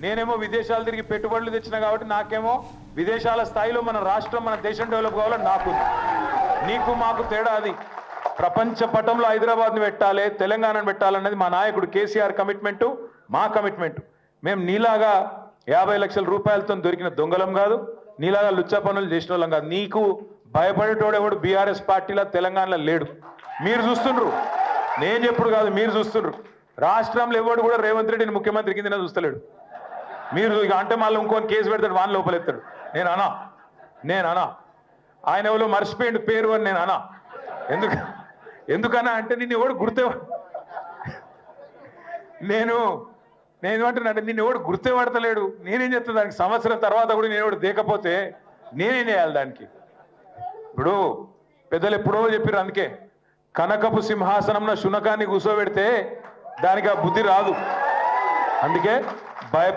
నేనేమో విదేశాలు తిరిగి పెట్టుబడులు తెచ్చినా కాబట్టి నాకేమో విదేశాల స్థాయిలో మన రాష్ట్రం మన దేశం డెవలప్ కావాలని నాకు నీకు మాకు తేడా అది. ప్రపంచ పటంలో హైదరాబాద్ని పెట్టాలి, తెలంగాణను పెట్టాలన్నది మా నాయకుడు కేసీఆర్ కమిట్మెంటు, మా కమిట్మెంటు. మేము నీలాగా 50 లక్షల రూపాయలతో దొరికిన దొంగలం కాదు, నీలాగా లుచ్చా పనులు చేసిన వాళ్ళం కాదు. నీకు భయపడేటోడెవడు బీఆర్ఎస్ పార్టీలో తెలంగాణలో లేడు. మీరు చూస్తుండ్రు, నేను చెప్పుడు కాదు, మీరు చూస్తుండ్రు. రాష్ట్రంలో ఎవడు కూడా రేవంత్ రెడ్డిని ముఖ్యమంత్రి కింద చూస్తలేడు. మీరు ఇక అంటే మళ్ళీ ఇంకొని కేసు పెడతాడు, వాని లోపలెత్తాడు. నేను అనా ఆయన ఎవరో మర్చిపోయిండు పేరు అని నేను అనా. ఎందుకన్నా అంటే నిన్ను ఎవడు నేనేమంటున్నా, నిన్ను ఎవడు గుర్తుపడతలేడు. నేనేం చెప్తాను దానికి? సంవత్సరం తర్వాత కూడా నేను ఎవడు దేకపోతే నేనేం చేయాలి దానికి? ఇప్పుడు పెద్దలు ఎప్పుడో చెప్పారు, అందుకే కనకపు సింహాసనంలో శునకాన్ని కూర్చోబెడితే దానికి ఆ బుద్ధి రాదు. అందుకే భయపడ